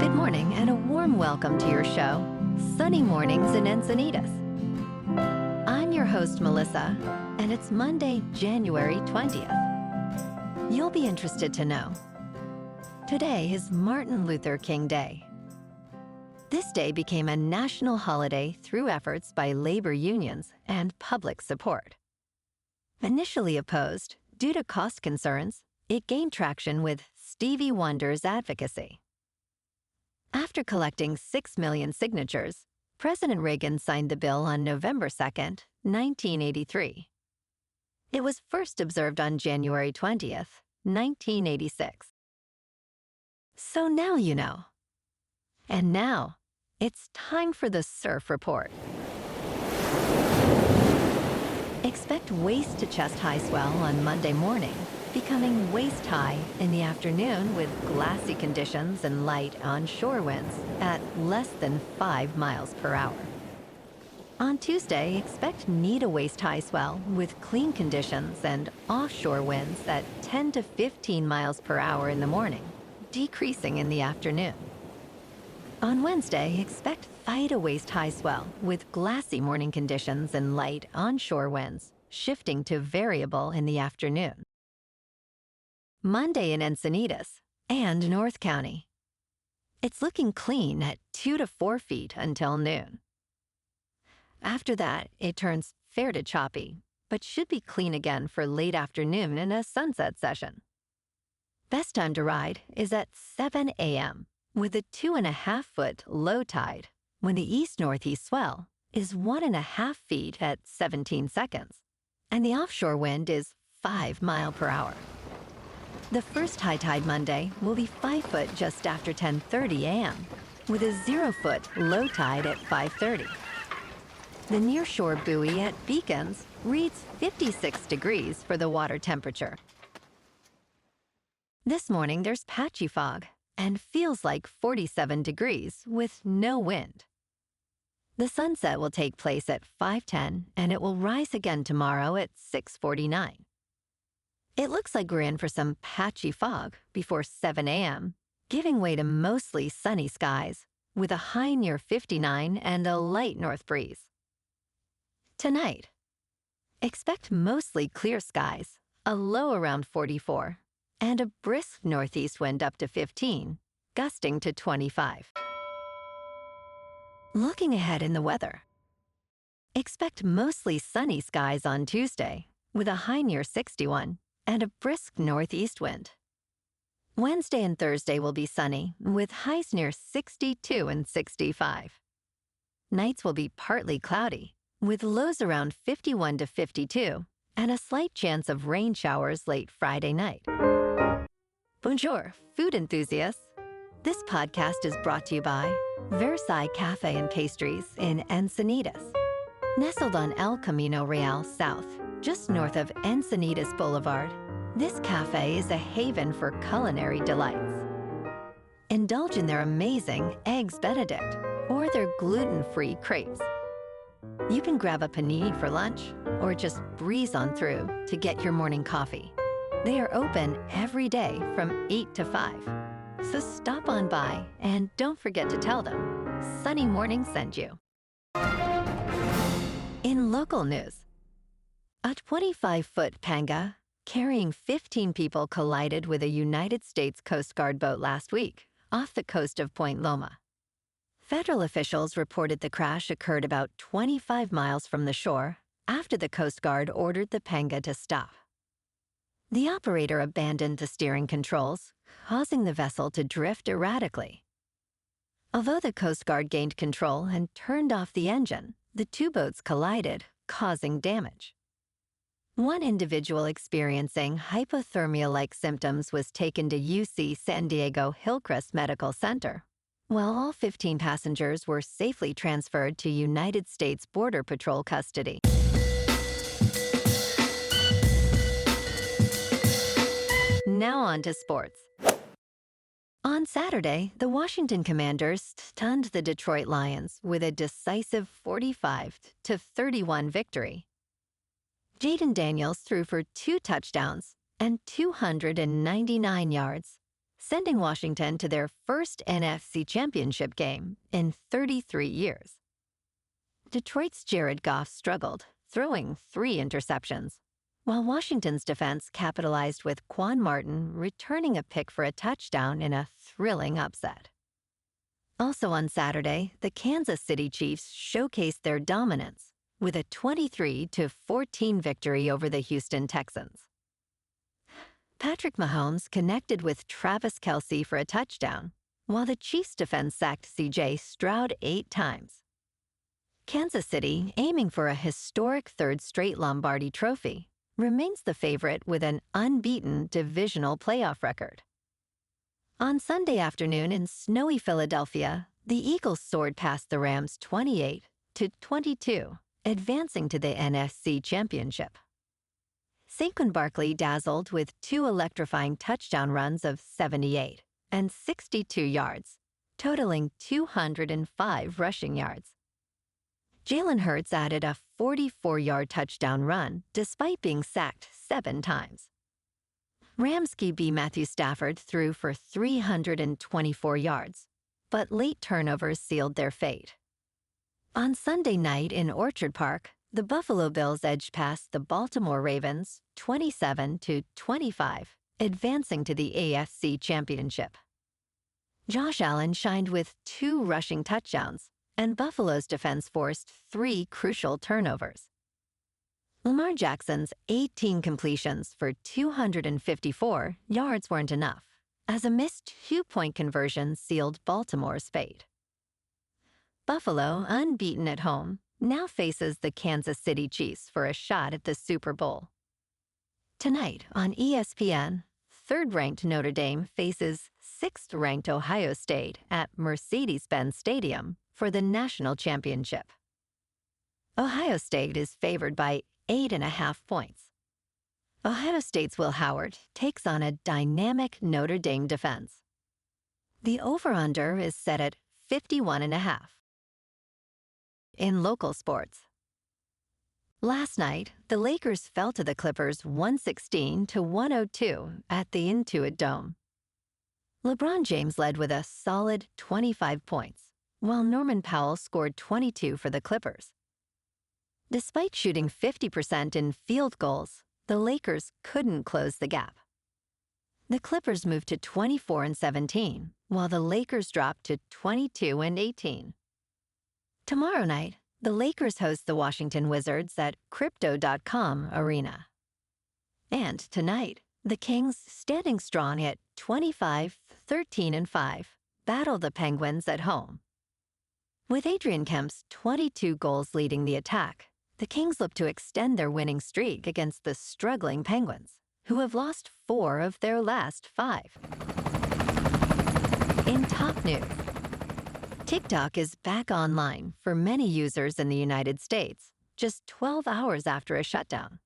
Good morning and a warm welcome to your show, Sunny Mornings in Encinitas. I'm your host, Melissa, and it's Monday, January 20th. You'll be interested to know. Today is Martin Luther King Day. This day became a national holiday through efforts by labor unions and public support. Initially opposed, due to cost concerns, it gained traction with Stevie Wonder's advocacy. After collecting 6 million signatures, President Reagan signed the bill on November 2, 1983. It was first observed on January 20th, 1986. So now you know. And now, it's time for the Surf Report. Expect waist-to-chest high swell on Monday morning, becoming waist-high in the afternoon with glassy conditions and light onshore winds at less than 5 miles per hour. On Tuesday, expect knee-to-waist-high swell with clean conditions and offshore winds at 10 to 15 miles per hour in the morning, decreasing in the afternoon. On Wednesday, expect thigh-to-waist-high swell with glassy morning conditions and light onshore winds, shifting to variable in the afternoon. Monday in Encinitas and North County. It's looking clean at 2 to 4 feet until noon. After that, it turns fair to choppy, but should be clean again for late afternoon in a sunset session. Best time to ride is at 7 a.m. with a 2.5-foot low tide when the east-northeast swell is 1.5 feet at 17 seconds, and the offshore wind is 5 miles per hour. The first high tide Monday will be 5 foot just after 10:30 a.m., with a 0-foot low tide at 5:30. The nearshore buoy at Beacons reads 56 degrees for the water temperature. This morning there's patchy fog and feels like 47 degrees with no wind. The sunset will take place at 5:10 and it will rise again tomorrow at 6:49. It looks like we're in for some patchy fog before 7 a.m., giving way to mostly sunny skies with a high near 59 and a light north breeze. Tonight, expect mostly clear skies, a low around 44, and a brisk northeast wind up to 15, gusting to 25. Looking ahead in the weather. Expect mostly sunny skies on Tuesday, with a high near 61 and a brisk northeast wind. Wednesday and Thursday will be sunny, with highs near 62 and 65. Nights will be partly cloudy, with lows around 51 to 52, and a slight chance of rain showers late Friday night. Bonjour, food enthusiasts. This podcast is brought to you by Versailles Cafe and Pastries in Encinitas. Nestled on El Camino Real South, just north of Encinitas Boulevard, this cafe is a haven for culinary delights. Indulge in their amazing Eggs Benedict or their gluten-free crepes. You can grab a panini for lunch or just breeze on through to get your morning coffee. They are open every day from 8 to 5. So stop on by and don't forget to tell them Sunny Morning sent you. In local news, a 25-foot panga carrying 15 people collided with a United States Coast Guard boat last week off the coast of Point Loma. Federal officials reported the crash occurred about 25 miles from the shore after the Coast Guard ordered the panga to stop. The operator abandoned the steering controls, causing the vessel to drift erratically. Although the Coast Guard gained control and turned off the engine, the two boats collided, causing damage. One individual experiencing hypothermia-like symptoms was taken to UC San Diego Hillcrest Medical Center, while all 15 passengers were safely transferred to United States Border Patrol custody. Now on to sports. On Saturday, the Washington Commanders stunned the Detroit Lions with a decisive 45-31 victory. Jaden Daniels threw for 2 touchdowns and 299 yards, sending Washington to their first NFC championship game in 33 years. Detroit's Jared Goff struggled, throwing 3 interceptions, while Washington's defense capitalized with Quan Martin returning a pick for a touchdown in a thrilling upset. Also on Saturday, the Kansas City Chiefs showcased their dominance with a 23-14 victory over the Houston Texans. Patrick Mahomes connected with Travis Kelce for a touchdown, while the Chiefs defense sacked C.J. Stroud 8 times. Kansas City, aiming for a historic 3rd straight Lombardi trophy, remains the favorite with an unbeaten divisional playoff record. On Sunday afternoon in snowy Philadelphia, the Eagles soared past the Rams 28-22, advancing to the NFC Championship. Saquon Barkley dazzled with 2 electrifying touchdown runs of 78 and 62 yards, totaling 205 rushing yards. Jalen Hurts added a 44-yard touchdown run despite being sacked 7 times. Rams QB Matthew Stafford threw for 324 yards, but late turnovers sealed their fate. On Sunday night in Orchard Park, the Buffalo Bills edged past the Baltimore Ravens 27-25, advancing to the AFC Championship. Josh Allen shined with 2 rushing touchdowns, and Buffalo's defense forced 3 crucial turnovers. Lamar Jackson's 18 completions for 254 yards weren't enough, as a missed 2-point conversion sealed Baltimore's fate. Buffalo, unbeaten at home, now faces the Kansas City Chiefs for a shot at the Super Bowl. Tonight on ESPN, 3rd-ranked Notre Dame faces 6th-ranked Ohio State at Mercedes-Benz Stadium for the national championship. Ohio State is favored by 8.5 points. Ohio State's Will Howard takes on a dynamic Notre Dame defense. The over-under is set at 51.5. In local sports, last night, the Lakers fell to the Clippers 116-102 at the Intuit Dome. LeBron James led with a solid 25 points, while Norman Powell scored 22 for the Clippers. Despite shooting 50% in field goals, the Lakers couldn't close the gap. The Clippers moved to 24-17, while the Lakers dropped to 22-18. Tomorrow night, the Lakers host the Washington Wizards at Crypto.com Arena. And tonight, the Kings, standing strong at 25-13-5, battle the Penguins at home. With Adrian Kemp's 22 goals leading the attack, the Kings look to extend their winning streak against the struggling Penguins, who have lost 4 of their last 5. In top news, TikTok is back online for many users in the United States, just 12 hours after a shutdown.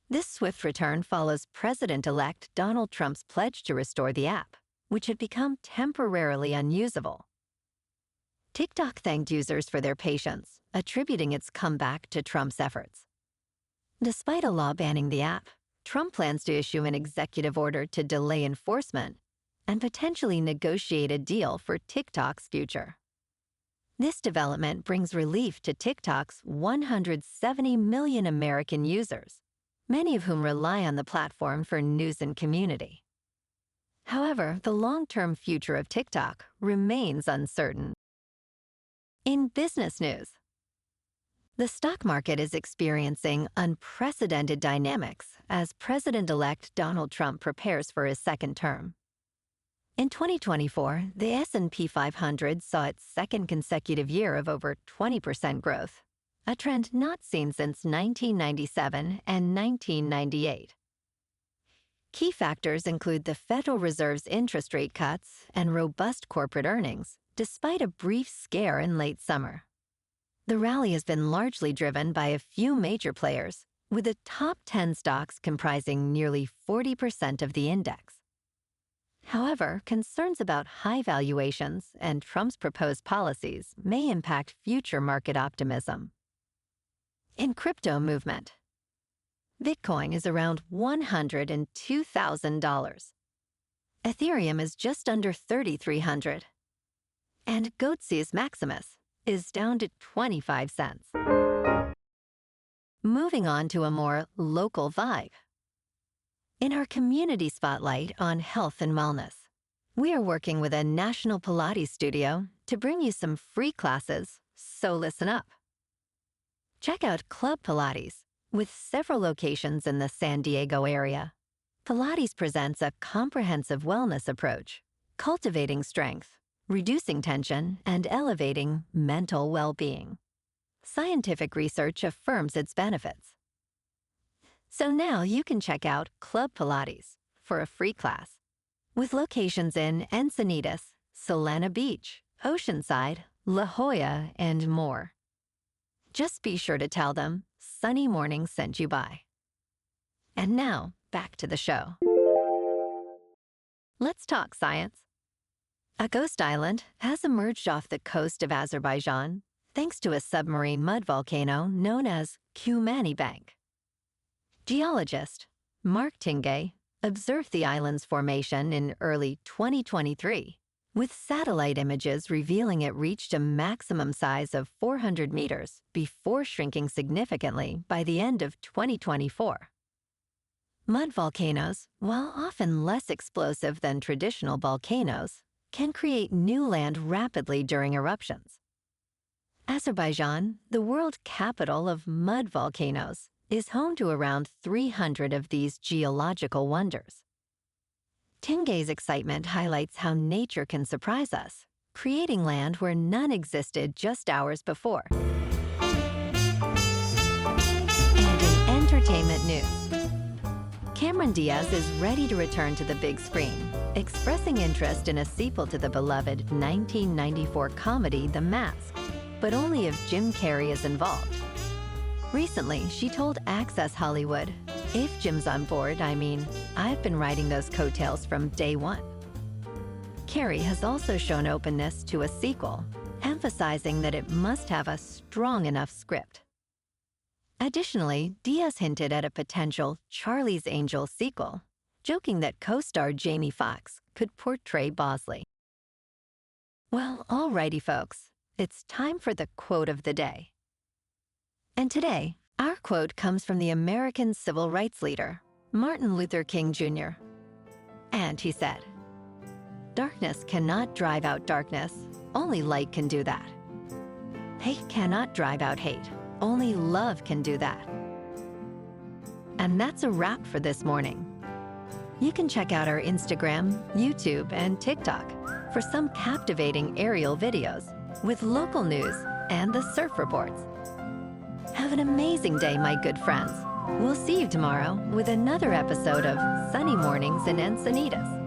This swift return follows President-elect Donald Trump's pledge to restore the app, which had become temporarily unusable. TikTok thanked users for their patience, attributing its comeback to Trump's efforts. Despite a law banning the app, Trump plans to issue an executive order to delay enforcement and potentially negotiate a deal for TikTok's future. This development brings relief to TikTok's 170 million American users, many of whom rely on the platform for news and community. However, the long-term future of TikTok remains uncertain. In business news, the stock market is experiencing unprecedented dynamics as President-elect Donald Trump prepares for his 2nd term. In 2024, the S&P 500 saw its 2nd consecutive year of over 20% growth, a trend not seen since 1997 and 1998. Key factors include the Federal Reserve's interest rate cuts and robust corporate earnings, despite a brief scare in late summer. The rally has been largely driven by a few major players, with the top 10 stocks comprising nearly 40% of the index. However, concerns about high valuations and Trump's proposed policies may impact future market optimism. In crypto movement, Bitcoin is around $102,000. Ethereum is just under 3,300. And Goatse's Maximus is down to 25 cents. Moving on to a more local vibe. In our community spotlight on health and wellness, we are working with a national Pilates studio to bring you some free classes, so listen up. Check out Club Pilates, with several locations in the San Diego area. Pilates presents a comprehensive wellness approach, cultivating strength, reducing tension, and elevating mental well-being. Scientific research affirms its benefits. So now you can check out Club Pilates for a free class, with locations in Encinitas, Solana Beach, Oceanside, La Jolla, and more. Just be sure to tell them Sunny Morning sent you by. And now, back to the show. Let's talk science. A ghost island has emerged off the coast of Azerbaijan thanks to a submarine mud volcano known as Kumani Bank. Geologist Mark Tingay observed the island's formation in early 2023, with satellite images revealing it reached a maximum size of 400 meters before shrinking significantly by the end of 2024. Mud volcanoes, while often less explosive than traditional volcanoes, can create new land rapidly during eruptions. Azerbaijan, the world capital of mud volcanoes, is home to around 300 of these geological wonders. Tingay's excitement highlights how nature can surprise us, creating land where none existed just hours before. And in entertainment news, Cameron Diaz is ready to return to the big screen, expressing interest in a sequel to the beloved 1994 comedy The Mask, but only if Jim Carrey is involved. Recently, she told Access Hollywood, "If Jim's on board, I've been riding those coattails from day one." Carrey has also shown openness to a sequel, emphasizing that it must have a strong enough script. Additionally, Diaz hinted at a potential Charlie's Angels sequel, joking that co-star Jamie Foxx could portray Bosley. Well, alrighty folks, it's time for the quote of the day. And today, our quote comes from the American civil rights leader, Martin Luther King Jr. And he said, "Darkness cannot drive out darkness, only light can do that. Hate cannot drive out hate, only love can do that." And that's a wrap for this morning. You can check out our Instagram, YouTube, and TikTok for some captivating aerial videos with local news and the surf reports. Have an amazing day, my good friends. We'll see you tomorrow with another episode of Sunny Mornings in Encinitas.